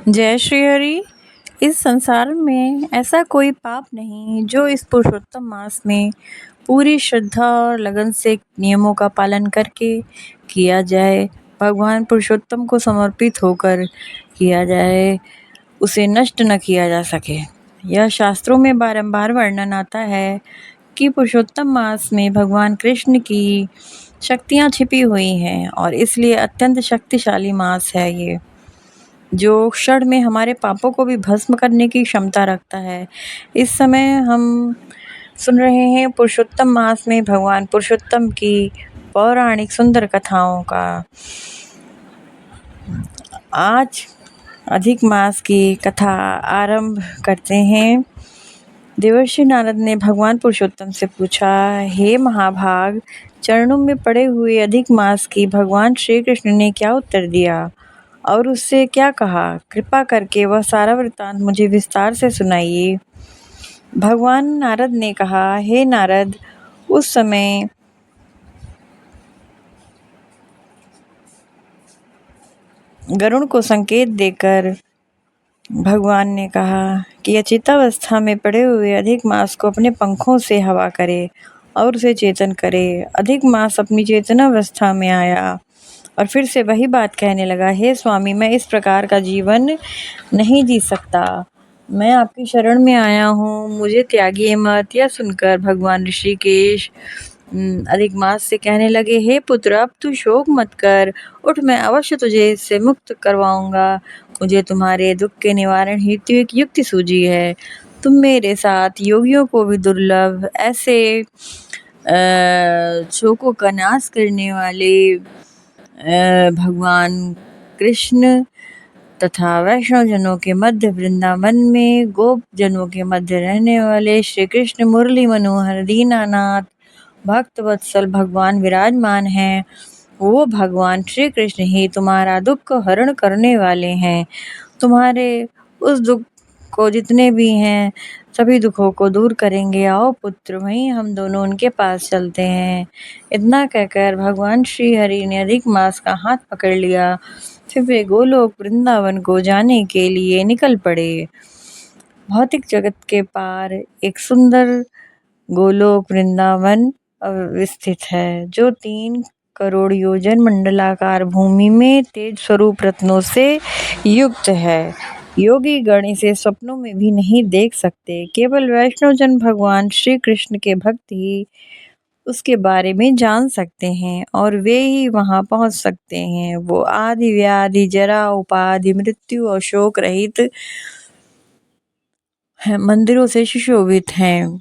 जय श्री हरि। इस संसार में ऐसा कोई पाप नहीं जो इस पुरुषोत्तम मास में पूरी श्रद्धा और लगन से नियमों का पालन करके किया जाए, भगवान पुरुषोत्तम को समर्पित होकर किया जाए, उसे नष्ट न किया जा सके। यह शास्त्रों में बारंबार वर्णन आता है कि पुरुषोत्तम मास में भगवान कृष्ण की शक्तियाँ छिपी हुई हैं और इसलिए अत्यंत शक्तिशाली मास है ये, जो क्षण में हमारे पापों को भी भस्म करने की क्षमता रखता है। इस समय हम सुन रहे हैं पुरुषोत्तम मास में भगवान पुरुषोत्तम की पौराणिक सुंदर कथाओं का। आज अधिक मास की कथा आरंभ करते हैं। देवर्षि नारद ने भगवान पुरुषोत्तम से पूछा, हे महाभाग, चरणों में पड़े हुए अधिक मास की भगवान श्री कृष्ण ने क्या उत्तर दिया और उससे क्या कहा? कृपा करके वह सारा वृत्तांत मुझे विस्तार से सुनाइए। भगवान नारद ने कहा, हे नारद, उस समय गरुड़ को संकेत देकर भगवान ने कहा कि अचेतावस्था में पड़े हुए अधिक मास को अपने पंखों से हवा करे और उसे चेतन करे। अधिक मास अपनी चेतनावस्था में आया और फिर से वही बात कहने लगा, हे स्वामी, मैं इस प्रकार का जीवन नहीं जी सकता, मैं आपकी शरण में आया हूँ, मुझे त्यागिए मत। यह सुनकर भगवान ऋषिकेश अधिक मास से कहने लगे, हे पुत्र, अब तू शोक मत कर, उठ, मैं अवश्य तुझे इससे मुक्त करवाऊंगा। मुझे तुम्हारे दुख के निवारण हेतु एक युक्ति सूझी है। तुम मेरे साथ योगियों को भी दुर्लभ ऐसे शोकों का नाश करने वाले भगवान कृष्ण तथा वैष्णव जनों के मध्य वृंदावन में गोप जनों के मध्य रहने वाले श्री कृष्ण मुरली मनोहर दीनानाथ भक्त वत्सल भगवान विराजमान हैं। वो भगवान श्री कृष्ण ही तुम्हारा दुख हरण करने वाले हैं। तुम्हारे उस दुख को जितने भी हैं सभी दुखों को दूर करेंगे। आओ पुत्र, वहीं हम दोनों उनके पास चलते हैं। इतना कहकर भगवान श्री हरि ने अधिक मास का हाथ पकड़ लिया। फिर वे गोलोक वृंदावन को जाने के लिए निकल पड़े। भौतिक जगत के पार एक सुंदर गोलोक वृंदावन अवस्थित है, जो 3 करोड़ योजन मंडलाकार भूमि में तेज स्वरूप रत्नों से युक्त है। योगी गण इसे स्वप्नों में भी नहीं देख सकते। केवल वैष्णव जन भगवान श्री कृष्ण के भक्त ही उसके बारे में जान सकते हैं और वे ही वहां पहुंच सकते हैं। वो आदि व्याधि जरा उपाधि मृत्यु और शोक रहित मंदिरों से सुशोभित हैं।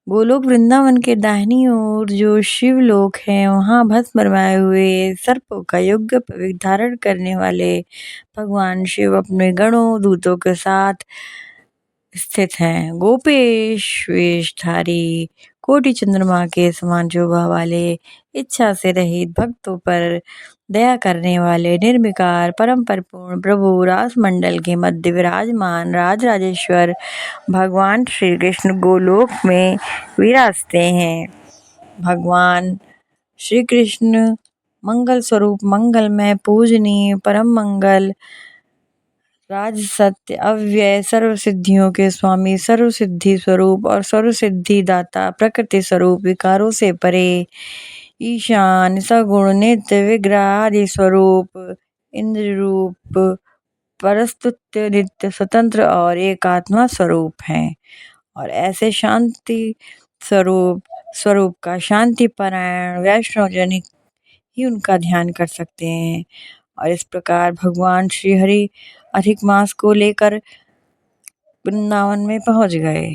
गोलोक वृंदावन के दाहिनी ओर जो शिवलोक है, वहां भस्म रमाए हुए सर्पों का योग्य पवित्र धारण करने वाले भगवान शिव अपने गणों दूतों के साथ स्थित हैं। गोपेश वेशधारी कोटि चंद्रमा के समान शोभा वाले, इच्छा से रहित भक्तों पर दया करने वाले निर्विकार परम परिपूर्ण प्रभु रास मंडल के मध्य विराजमान राजराजेश्वर भगवान श्री कृष्ण गोलोक में विराजते हैं। भगवान श्री कृष्ण मंगल स्वरूप, मंगलमय, पूजनीय, परम मंगल, राज सत्य, अव्यय, सर्व सिद्धियों के स्वामी, सर्व सिद्धि स्वरूप और सर्व सिद्धि दाता, प्रकृति स्वरूप, विकारों से परे, ईशान, सगुण, नित्य, विग्रह आदि स्वरूप, इंद्र रूप, परस्तुत्य, नित्य, स्वतंत्र और एकात्मा स्वरूप हैं। और ऐसे शांति स्वरूप का शांति परायण वैष्णव जन ही उनका ध्यान कर सकते हैं। और इस प्रकार भगवान श्री हरि अधिक मास को लेकर वृंदावन में पहुंच गए।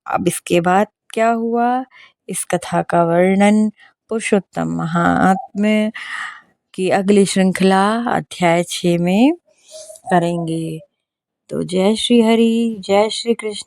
अब इसके बाद क्या हुआ, इस कथा का वर्णन पुरुषोत्तम महात्म्य की अगली श्रृंखला अध्याय 6 में करेंगे। तो जय श्री हरि, जय श्री कृष्ण।